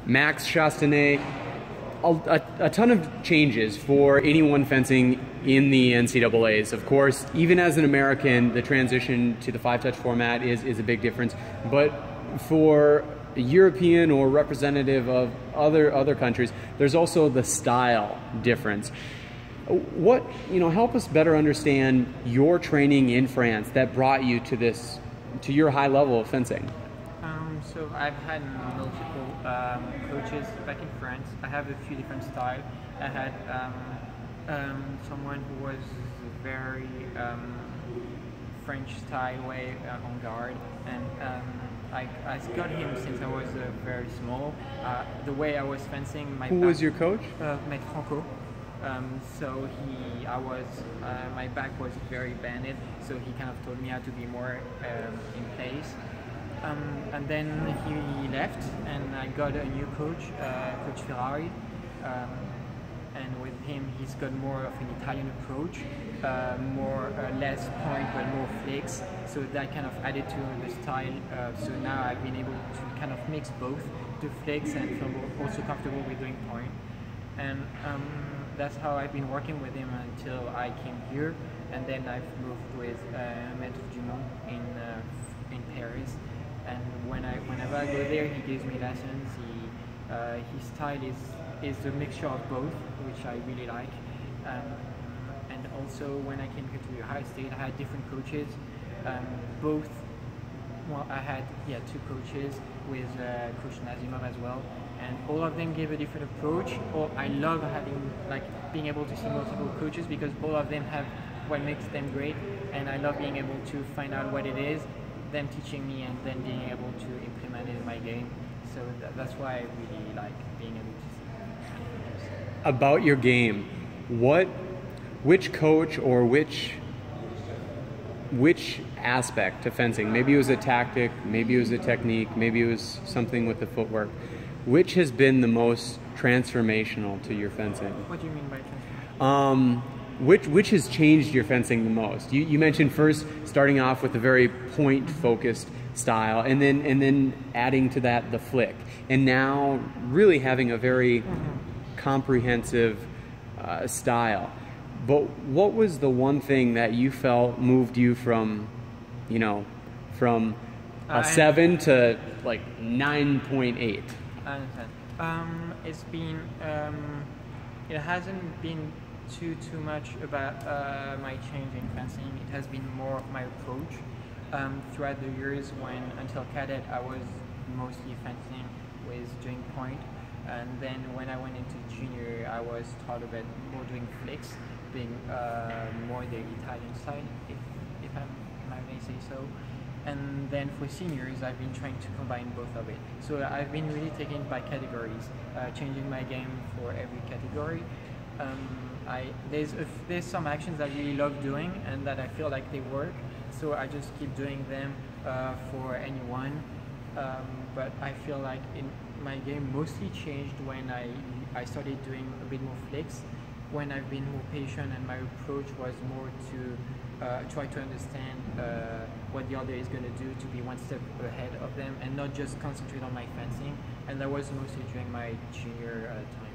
Max Chastanet, a ton of changes for anyone fencing in the NCAAs. Of course, even as an American, the transition to the 5-touch format is a big difference. But for a European or representative of other countries, there's also the style difference. What, help us better understand your training in France that brought you to your high level of fencing. So I've had multiple coaches back in France. I have a few different styles. I had someone who was very French style way on guard, and I got him since I was very small. The way I was fencing, Who was your coach? Maître Franco. So my back was very banded, so he kind of told me how to be more in place. And then he left, and I got a new coach, Coach Ferrari. And with him, he's got more of an Italian approach, less point but more flicks. So that kind of added to the style. So now I've been able to kind of mix both, the flicks and feel also comfortable with doing point. And that's how I've been working with him until I came here, and then I've moved with Maître Dumont in Paris. And whenever I go there, he gives me lessons. His style is a mixture of both, which I really like. And also when I came here to Ohio State, I had different coaches. I had two coaches with Coach Nazimov as well, and all of them gave a different approach. I love being able to see multiple coaches because all of them have what makes them great, and I love being able to find out what it is, them teaching me, and then being able to implement it in my game. So that's why I really like being able to see. About your game, which coach or which aspect to fencing, maybe it was a tactic, maybe it was a technique, maybe it was something with the footwork, which has been the most transformational to your fencing? What do you mean by transformational? Which has changed your fencing the most? You mentioned first starting off with a very point-focused style, and then adding to that the flick, and now really having a very comprehensive style. But what was the one thing that you felt moved you from a 7 to like 9.8? I understand. It's been it hasn't been too much about my change in fencing. It has been more my approach throughout the years. Until cadet, I was mostly fencing with doing point, and then when I went into junior, I was taught a bit more doing flicks, being more the Italian side, if I may say so. And then for seniors, I've been trying to combine both of it. So I've been really taking it by categories, changing my game for every category. There's some actions I really love doing and that I feel like they work, so I just keep doing them for anyone. But I feel like my game mostly changed when I started doing a bit more flicks, when I've been more patient and my approach was more to try to understand what the other is going to do, to be one step ahead of them and not just concentrate on my fencing. And that was mostly during my junior time.